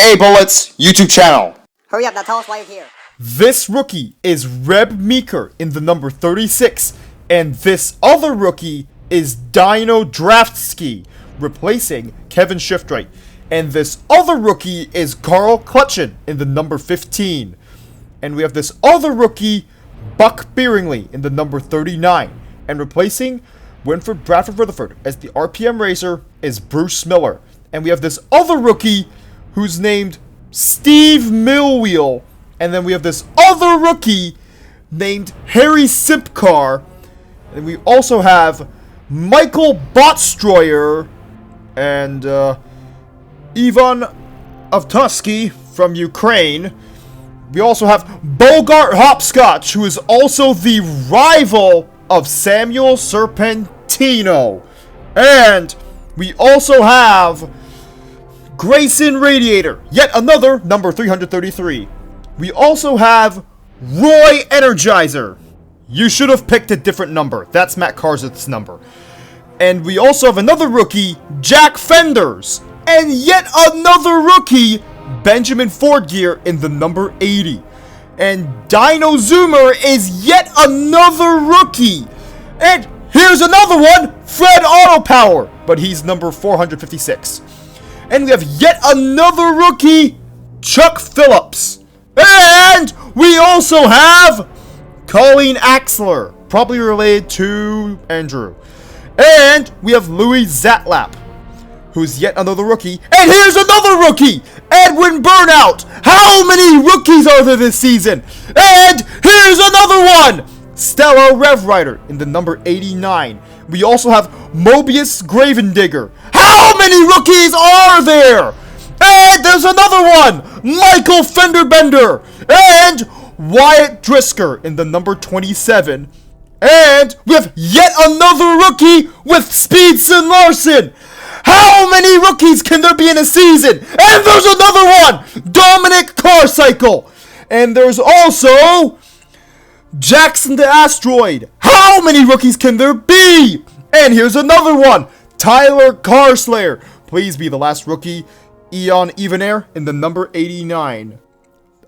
AA Bullets YouTube channel. Hurry up, now tell us why you're here. This rookie is Reb Meeker in the number 36, and this other rookie is Dino Draftsky, replacing Kevin Shiftright. And this other rookie is Carl Clutchburn in the number 15. And we have this other rookie, Buck Beeringley, in the number 39. And replacing Winford Bradford Rutherford as the RPM racer is Bruce Miller. And we have this other rookie who's named Steve Millwheel. And then we have this other rookie named Harry Sipkar. And we also have Michael Botstroyer and Ivan Avtusky from Ukraine. We also have Bogart Hopscotch, who is also the rival of Samuel Serpentino. And we also have Grayson Radiator, yet another number 333. We also have Roy Energizer. You should have picked a different number. That's Matt Karzith's number. And we also have another rookie, Jack Fenders. And yet another rookie, Benjamin Fordgear, in the number 80. And Dino Zoomer is yet another rookie. And here's another one, Fred Autopower, but he's number 456. And we have yet another rookie, Chuck Phillips. And we also have Colleen Axler, probably related to Andrew. And we have Louis Zatlap, who's yet another rookie. And here's another rookie, Edwin Burnout. How many rookies are there this season? And here's another one, Stella Revrider in the number 89. We also have Mobius Gravendigger. How many rookies are there? And there's another one, Michael Fenderbender. And Wyatt Drisker in the number 27. And we have yet another rookie with Speedson Larson. How many rookies can there be in a season? And there's another one, Dominic Carcycle. And there's also Jackson the Asteroid. How many rookies can there be? And here's another one, Tyler Carslayer. Please be the last rookie, Eon Evenair in the number 89.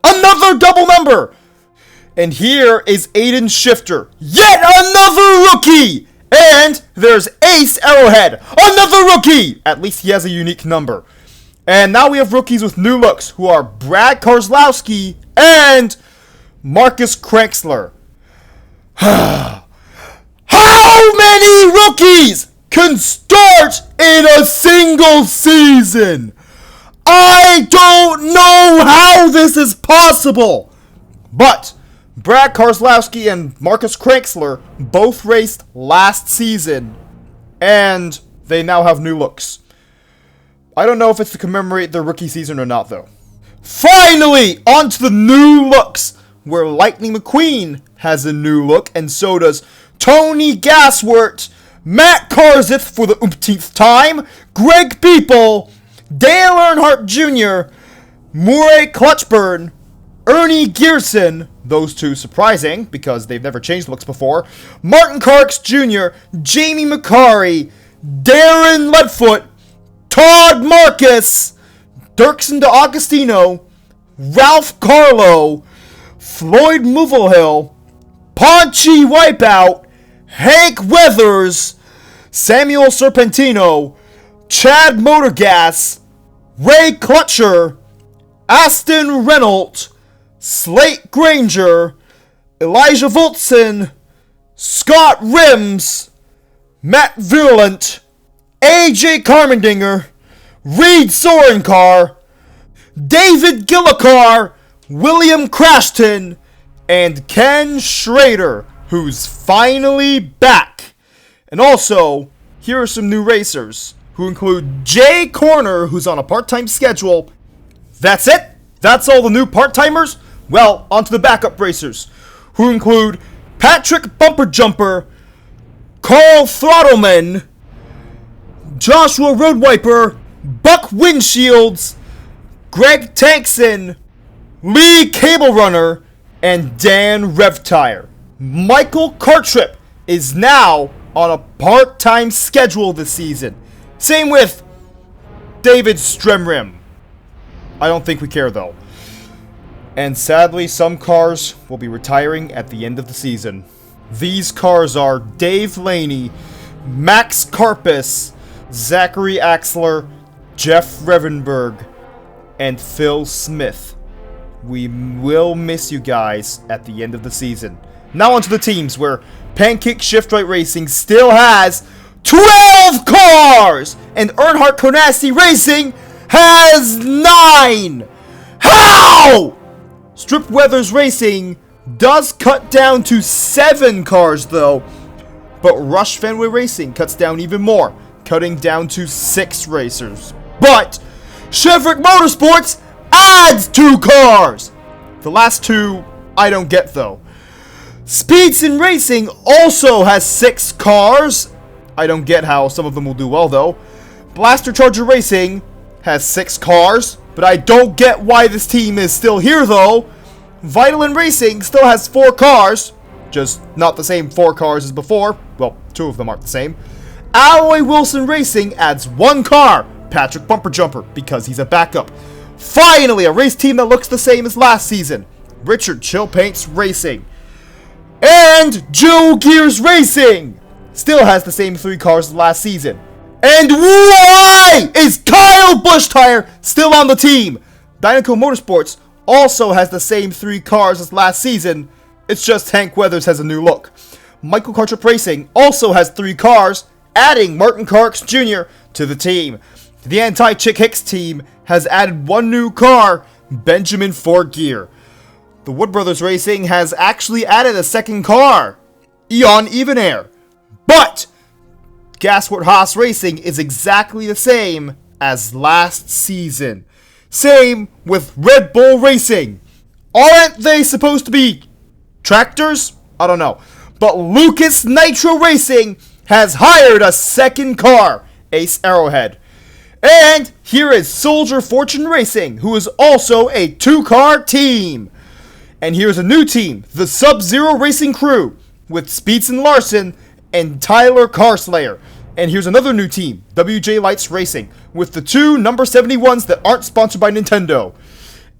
Another double number. And here is Aiden Shifter, yet another rookie. And there's Ace Arrowhead, another rookie. At least he has a unique number. And now we have rookies with new looks, who are Brad Karslowski and Marcus Kranksler. How many rookies can start in a single season? I don't know how this is possible. But Brad Karslowski and Marcus Kranksler both raced last season, and they now have new looks. I don't know if it's to commemorate their rookie season or not, though. Finally, on to the new looks, where Lightning McQueen has a new look, and so does Tony Gasworth, Matt Karzith for the umpteenth time, Greg People, Dale Earnhardt Jr., Murray Clutchburn, Ernie Gearson, those two surprising because they've never changed looks before, Martin Karks Jr., Jamie McCarry, Darren Leadfoot, Todd Marcus, Dirksen DeAugustino, Ralph Carlo, Floyd Movelhill, Paunchy Wipeout, Hank Weathers, Samuel Serpentino, Chad Motorgas, Ray Clutcher, Aston Reynolds, Slate Granger, Elijah Voltson, Scott Rims, Matt Virulent, AJ Carmendinger, Reed Sorencar, David Gillicar, William Crashton, and Ken Schrader, who's finally back. And also, here are some new racers, who include Jay Corner, who's on a part-time schedule. That's it? That's all the new part-timers? Well, on to the backup racers, who include Patrick Bumper Jumper, Carl Throttleman, Joshua Roadwiper, Buck Windshields, Greg Tankson, Lee Cable Runner, and Dan Revtire. Michael Cartrip is now on a part-time schedule this season. Same with David Stremrim. I don't think we care though. And sadly, some cars will be retiring at the end of the season. These cars are Dave Laney, Max Carpus, Zachary Axler, Jeff Revenberg, and Phil Smith. We will miss you guys at the end of the season. Now onto the teams, where Pancake Shift Right Racing still has 12 cars, and Earnhardt Konasty Racing has 9. How? Strip Weathers Racing does cut down to 7 cars though, but Rush Fenway Racing cuts down even more, cutting down to 6 racers. But Chevrolet Motorsports adds 2 cars! The last 2 I don't get though. Speedson Racing also has 6 cars. I don't get how some of them will do well though. Blaster Charger Racing has 6 cars, but I don't get why this team is still here though. Vitalin Racing still has 4 cars, just not the same 4 cars as before. Well, 2 of them aren't the same. Alloy Wilson Racing adds 1 car, Patrick Bumper Jumper, because he's a backup. Finally, a race team that looks the same as last season. Richard Chill Paints Racing. And Joe Gears Racing still has the same 3 cars as last season. And why is Kyle Bushtire still on the team? Dynaco Motorsports also has the same 3 cars as last season. It's just Hank Weathers has a new look. Michael Cartrip Racing also has 3 cars, adding Martin Carks Jr. to the team. The Anti-Chick Hicks team has added 1 new car, Benjamin Ford Gear. The Wood Brothers Racing has actually added a 2nd car, Eon Evenair. But Gasworth Haas Racing is exactly the same as last season. Same with Red Bull Racing. Aren't they supposed to be tractors? I don't know. But Lucas Nitro Racing has hired a 2nd car, Ace Arrowhead. And here is Soldier Fortune Racing, who is also a 2-car team. And here's a new team, the Sub-Zero Racing Crew, with Speedson Larson and Tyler Carslayer. And here's another new team, WJ Lights Racing, with the 2 number 71s that aren't sponsored by Nintendo.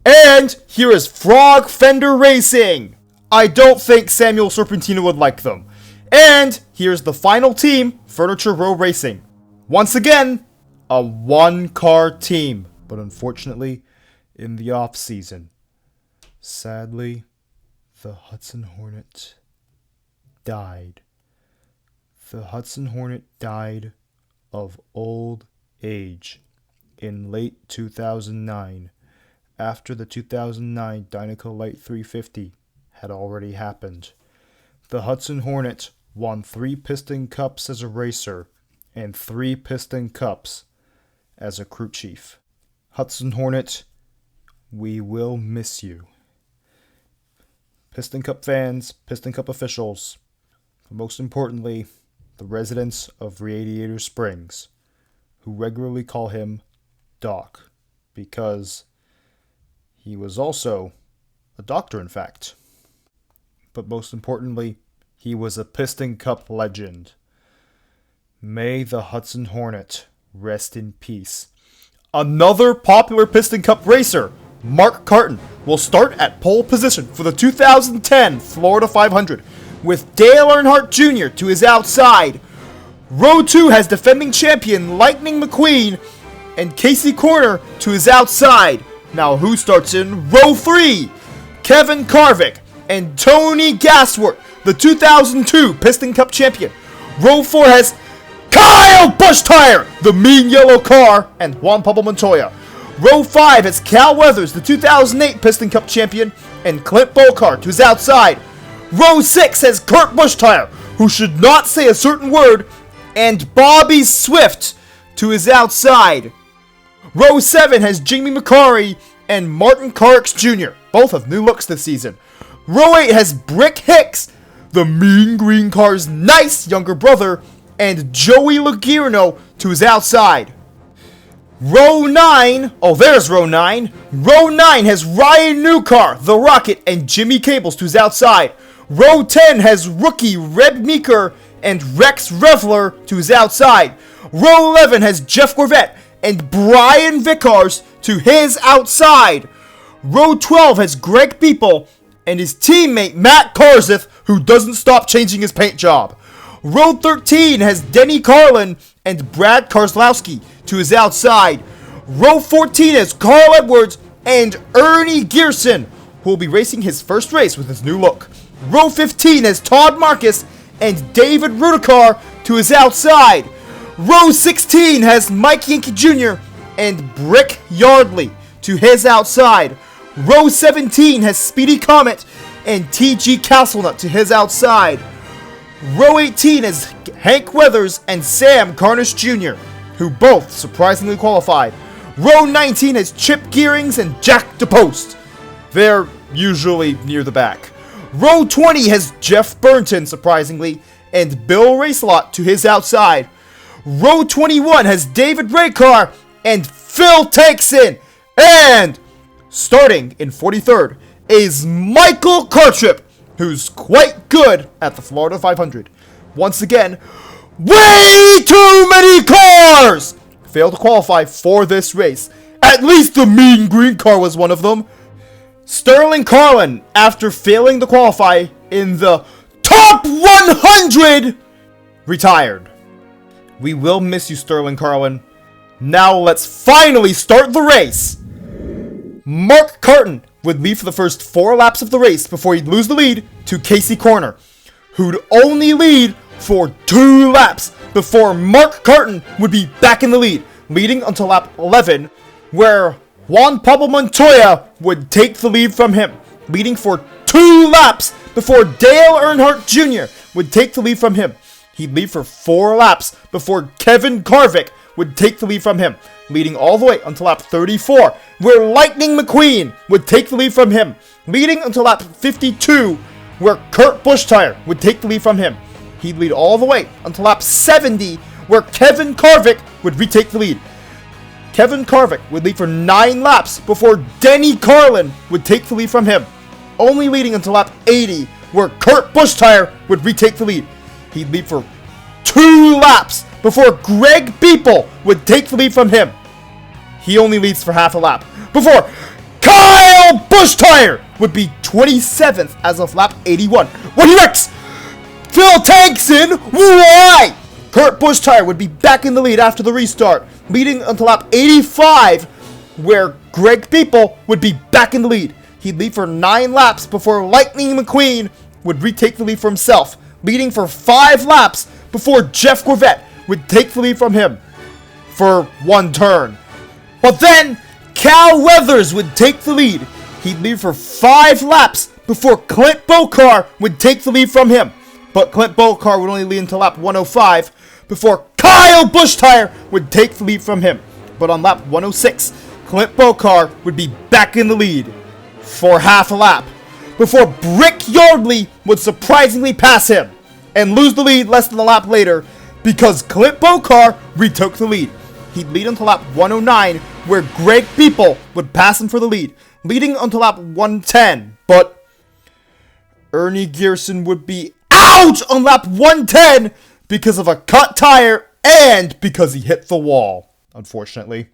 And here is Frog Fender Racing. I don't think Samuel Serpentino would like them. And here's the final team, Furniture Row Racing. Once again, a 1-car team. But unfortunately, in the off-season, sadly, the Hudson Hornet died. The Hudson Hornet died of old age in late 2009, after the 2009 Dynaco Light 350 had already happened. The Hudson Hornet won 3 Piston Cups as a racer and 3 Piston Cups as a crew chief. Hudson Hornet, we will miss you. Piston Cup fans, Piston Cup officials, but most importantly, the residents of Radiator Springs, who regularly call him Doc, because he was also a doctor, in fact. But most importantly, he was a Piston Cup legend. May the Hudson Hornet rest in peace. Another popular Piston Cup racer, Mark Carton, will start at pole position for the 2010 Florida 500, with Dale Earnhardt Jr. to his outside. Row 2 has defending champion Lightning McQueen and Casey Corner to his outside. Now who starts in Row 3? Kevin Carvick and Tony Gasworth, the 2002 Piston Cup champion. Row 4 has Kyle Bushtire, the mean yellow car, and Juan Pablo Montoya. Row 5 has Cal Weathers, the 2008 Piston Cup champion, and Clint Bolcar to his outside. Row 6 has Kurt Bushtire, who should not say a certain word, and Bobby Swift to his outside. Row 7 has Jamie McCarry and Martin Carks Jr., both have new looks this season. Row 8 has Brick Hicks, the Mean Green Car's nice younger brother, and Joey Lagirno to his outside. Row 9, oh there's Row 9. Row 9 has Ryan Newcar, the Rocket, and Jimmy Cables to his outside. Row 10 has rookie Reb Meeker and Rex Revler to his outside. Row 11 has Jeff Gorvette and Brian Vickers to his outside. Row 12 has Greg Beeple and his teammate Matt Karzith, who doesn't stop changing his paint job. Row 13 has Denny Carlin and Brad Karslowski to his outside. Row 14 has Carl Edwards and Ernie Gearson, who will be racing his first race with his new look. Row 15 has Todd Marcus and David Rudikar to his outside. Row 16 has Mike Yankee Jr. and Brick Yardley to his outside. Row 17 has Speedy Comet and TG Castlenut to his outside. Row 18 is Hank Weathers and Sam Carnish Jr., who both surprisingly qualified. Row 19 has Chip Gearings and Jack DePost. They're usually near the back. Row 20 has Jeff Burnton, surprisingly, and Bill Racelot to his outside. Row 21 has David Raycar and Phil Takeson. And starting in 43rd is Michael Cartrip, who's quite good at the Florida 500. Once again, way too many cars failed to qualify for this race. At least the mean green car was one of them. Sterling Carlin, after failing to qualify in the top 100, retired. We will miss you, Sterling Carlin. Now let's finally start the race. Mark Carton would lead for the first 4 laps of the race before he'd lose the lead to Casey Corner, who'd only lead for 2 laps before Mark Carton would be back in the lead, leading until lap 11, where Juan Pablo Montoya would take the lead from him, leading for 2 laps before Dale Earnhardt Jr. would take the lead from him. He'd lead for 4 laps before Kevin Karvik would take the lead from him, leading all the way until lap 34, where Lightning McQueen would take the lead from him, leading until lap 52, where Kurt Busch-Tire would take the lead from him. He'd lead all the way until lap 70, where Kevin Karvik would retake the lead. Kevin Karvik would lead for 9 laps before Denny Carlin would take the lead from him, only leading until lap 80, where Kurt Busch-Tire would retake the lead. He'd lead for 2 laps before Greg Beeple would take the lead from him. He only leads for half a lap before Kyle Busch-Tire would be 27th as of lap 81. When he wrecks Phil Tankson, why? Kurt Busch-Tire would be back in the lead after the restart, leading until lap 85, where Greg Beeple would be back in the lead. He'd lead for 9 laps before Lightning McQueen would retake the lead for himself, leading for 5 laps before Jeff Corvette would take the lead from him for 1 turn. But then, Cal Weathers would take the lead. He'd lead for 5 laps before Clint Bokar would take the lead from him. But Clint Bokar would only lead until lap 105 before Kyle Busch-Tire would take the lead from him. But on lap 106, Clint Bokar would be back in the lead for half a lap before Brick Yardley would surprisingly pass him and lose the lead less than a lap later because Clint Bokar retook the lead. He'd lead until lap 109, where Greg Beeple would pass him for the lead, leading until lap 110. But Ernie Gearson would be out on lap 110 because of a cut tire and because he hit the wall, unfortunately.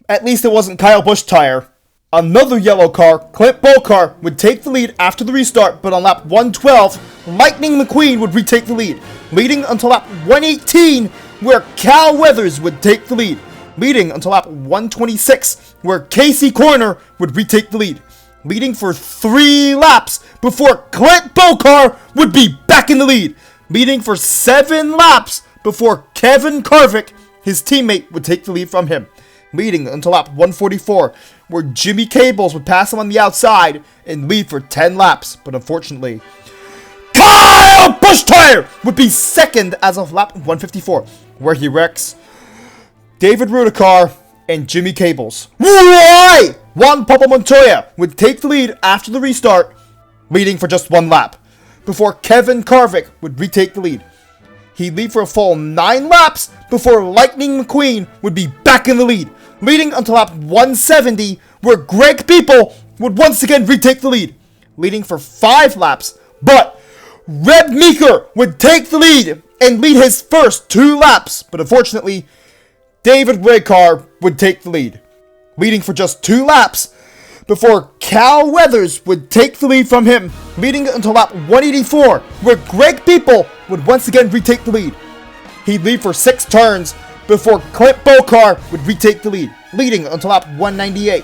At least it wasn't Kyle Busch-Tire. Another yellow car, Clint Bokar, would take the lead after the restart, but on lap 112, Lightning McQueen would retake the lead, leading until lap 118, where Cal Weathers would take the lead, leading until lap 126, where Casey Corner would retake the lead, leading for 3 laps before Clint Bokar would be back in the lead, leading for 7 laps before Kevin Karvik, his teammate, would take the lead from him, leading until lap 144, where Jimmy Cables would pass him on the outside and lead for 10 laps, but unfortunately, Kyle Busch-Tire would be second as of lap 154, where he wrecks David Rudikar and Jimmy Cables. Why? Juan Pablo Montoya would take the lead after the restart, leading for just 1 lap, before Kevin Karvik would retake the lead. He'd lead for a full 9 laps before Lightning McQueen would be back in the lead, leading until lap 170, where Greg Beeple would once again retake the lead, leading for 5 laps, but Reb Meeker would take the lead and lead his first 2 laps, but unfortunately, David Raycar would take the lead, leading for just 2 laps before Cal Weathers would take the lead from him, leading until lap 184, where Greg People would once again retake the lead. He'd lead for 6 turns before Clint Bokar would retake the lead, leading until lap 198.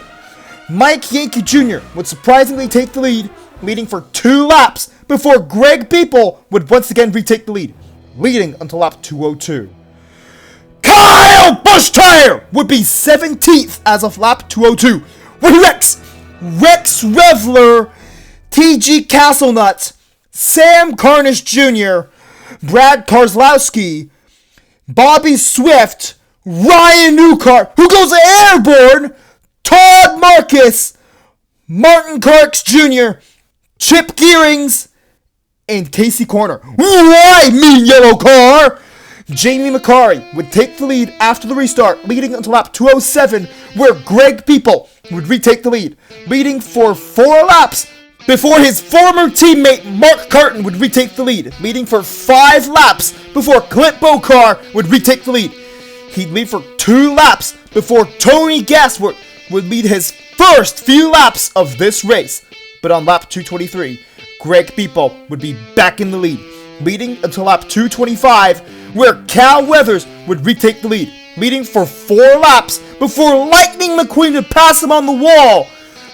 Mike Yankee Jr. would surprisingly take the lead, leading for 2 laps before Greg People would once again retake the lead, leading until lap 202. Kyle Bushtire would be 17th as of lap 202, with Rex Revler, T.G. Castlenut, Sam Carnish Jr., Brad Karslowski, Bobby Swift, Ryan Newcart, who goes airborne, Todd Marcus, Martin Clarks Jr., Chip Gearings, and Casey Corner. Why, mean yellow car? Jamie McCarry would take the lead after the restart, leading until lap 207, where Greg People would retake the lead, leading for 4 laps before his former teammate Mark Carton would retake the lead, leading for 5 laps before Clint Bokar would retake the lead. He'd lead for 2 laps before Tony Gasworth would lead his first few laps of this race. But on lap 223, Greg People would be back in the lead, leading until lap 225, where Cal Weathers would retake the lead, leading for 4 laps before Lightning McQueen would pass him on the wall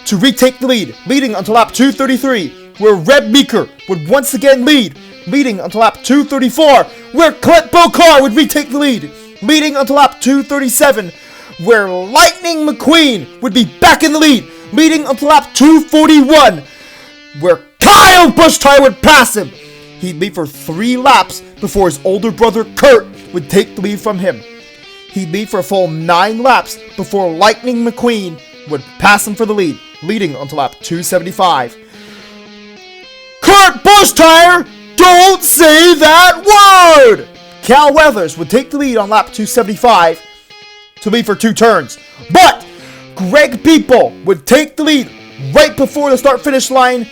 to retake the lead, leading until lap 233, where Reb Meeker would once again lead, leading until lap 234, where Clint Bokar would retake the lead, leading until lap 237, where Lightning McQueen would be back in the lead, leading until lap 241, where Kyle Bushtire would pass him. He'd lead for 3 laps before his older brother Kurt would take the lead from him. He'd lead for a full 9 laps before Lightning McQueen would pass him for the lead, leading until lap 275. Kurt Bushtire, don't say that word! Cal Weathers would take the lead on lap 275 to lead for 2 turns, but Greg People would take the lead right before the start-finish line,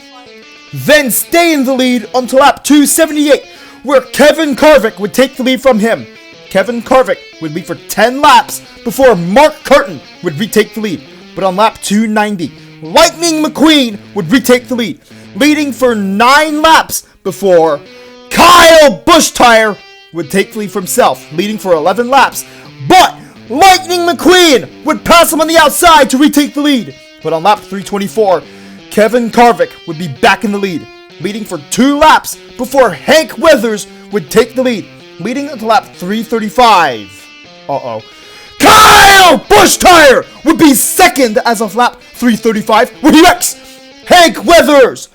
then stay in the lead until lap 278, where Kevin Carvick would take the lead from him. Kevin Carvick would lead for 10 laps before Mark Curtin would retake the lead, but on lap 290, Lightning McQueen would retake the lead, leading for 9 laps before Kyle Bushtire would take the lead for himself, leading for 11 laps, but Lightning McQueen would pass him on the outside to retake the lead. But on lap 324, Kevin Carvick would be back in the lead, leading for 2 laps before Hank Weathers would take the lead, leading until lap 335. Kyle Bushtire would be second as of lap 335, where he wrecks Hank Weathers.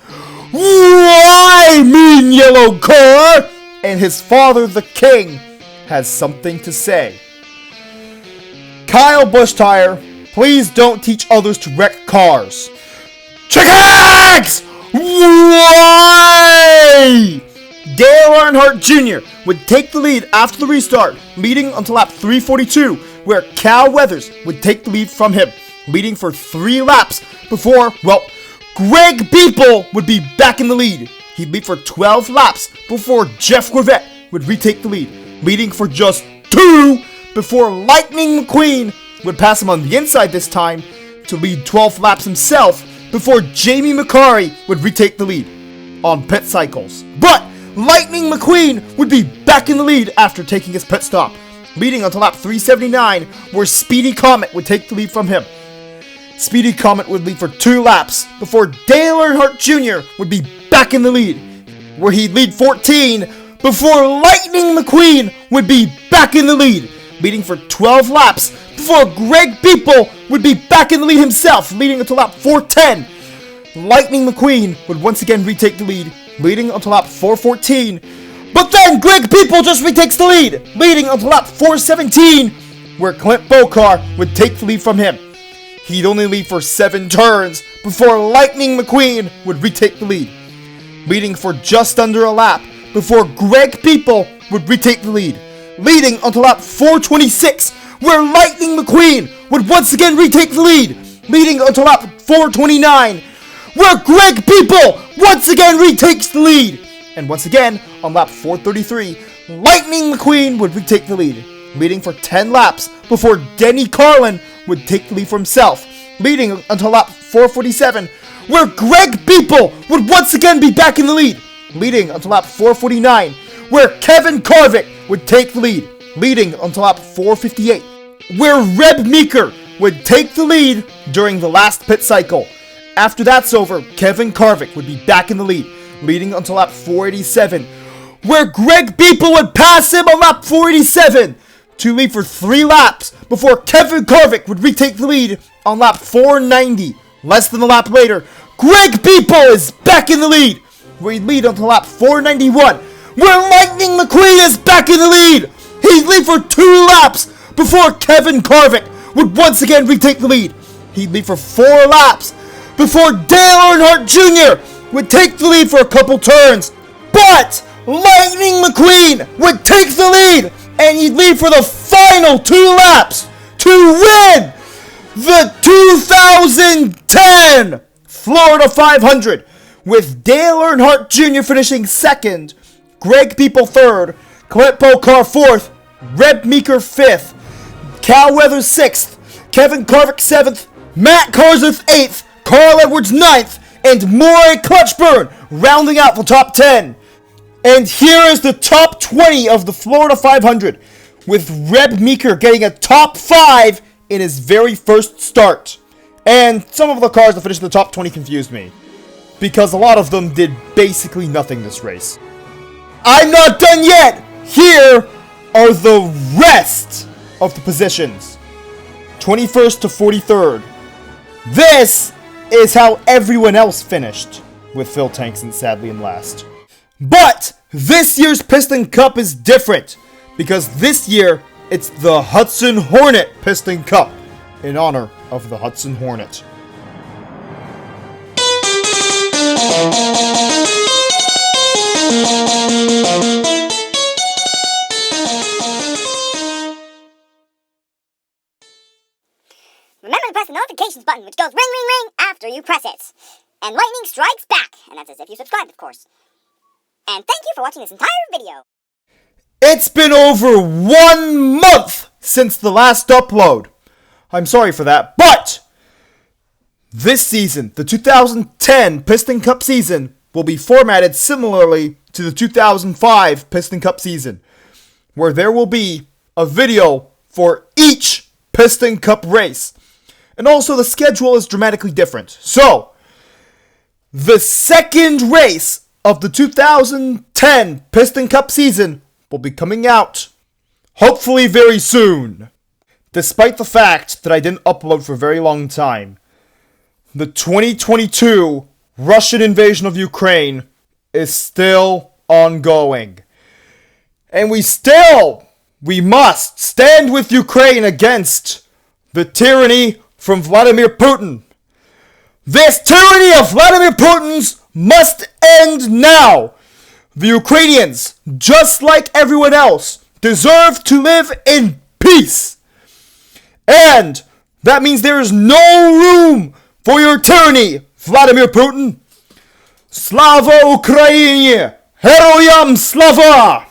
Why, mean yellow car? And his father, the king, has something to say. Kyle Bushtire, please don't teach others to wreck cars. Chickens! Why? Dale Earnhardt Jr. would take the lead after the restart, leading until lap 342, where Cal Weathers would take the lead from him, leading for 3 laps before, Greg People would be back in the lead. He'd lead for 12 laps before Jeff Corvette would retake the lead, leading for just 2 before Lightning McQueen would pass him on the inside this time to lead 12 laps himself before Jamie McCarry would retake the lead on pit cycles. But Lightning McQueen would be back in the lead after taking his pit stop, leading until lap 379, where Speedy Comet would take the lead from him. Speedy Comet would lead for 2 laps before Dale Earnhardt Jr. would be back in the lead, where he'd lead 14 before Lightning McQueen would be back in the lead, leading for 12 laps before Greg People would be back in the lead himself, leading until lap 410. Lightning McQueen would once again retake the lead, leading until lap 414. But then Greg People just retakes the lead, leading until lap 417, where Clint Bokar would take the lead from him. He'd only lead for 7 turns before Lightning McQueen would retake the lead, leading for just under a lap before Greg People would retake the lead, leading until lap 426, where Lightning McQueen would once again retake the lead, leading until lap 429, where Greg People once again retakes the lead. And once again, on lap 433, Lightning McQueen would retake the lead, leading for 10 laps before Denny Carlin would take the lead for himself, leading until lap 447, where Greg Beeple would once again be back in the lead, leading until lap 449, where Kevin Carvick would take the lead, leading until lap 458, where Reb Meeker would take the lead during the last pit cycle. After that's over, Kevin Carvick would be back in the lead, leading until lap 487, where Greg Beeple would pass him on lap 487 to lead for 3 laps before Kevin Carvick would retake the lead on lap 490. Less than a lap later, Greg Beeple is back in the lead, where he'd lead until lap 491, where Lightning McQueen is back in the lead. He'd lead for 2 laps before Kevin Carvick would once again retake the lead. He'd lead for 4 laps before Dale Earnhardt Jr. would take the lead for a couple turns. But Lightning McQueen would take the lead, and he'd lead for the final 2 laps to win the 2010 Florida 500, with Dale Earnhardt Jr. finishing 2nd, Greg Beeple 3rd, Clint Bokar 4th, Reb Meeker 5th, Cal Weathers 6th, Kevin Carvick 7th, Matt Kenseth 8th, Carl Edwards 9th, and Maury Clutchburn rounding out the top 10. And here is the top 20 of the Florida 500, with Reb Meeker getting a top 5 in his very first start. And some of the cars that finished in the top 20 confused me, because a lot of them did basically nothing this race. I'm not done yet! Here are the rest of the positions. 21st to 43rd. This is how everyone else finished, with Phil Tankson sadly in last. But this year's Piston Cup is different, because this year it's the Hudson Hornet Piston Cup, in honor of the Hudson Hornet. Remember to press the notifications button, which goes ring, ring, ring after you press it. And lightning strikes back, and that's as if you subscribed, of course. And thank you for watching this entire video. It's been over 1 month since the last upload. I'm sorry for that, but this season, the 2010 Piston Cup season, will be formatted similarly to the 2005 Piston Cup season, where there will be a video for each Piston Cup race. And also the schedule is dramatically different. So, the second race of the 2010 Piston Cup season will be coming out, hopefully very soon. Despite the fact that I didn't upload for a very long time, the 2022 Russian invasion of Ukraine is still ongoing. And we must stand with Ukraine against the tyranny from Vladimir Putin. This tyranny of Vladimir Putin's must end now. The Ukrainians, just like everyone else, deserve to live in peace. And that means there is no room for your tyranny, Vladimir Putin. Slava Ukraini! Heroyam Slava!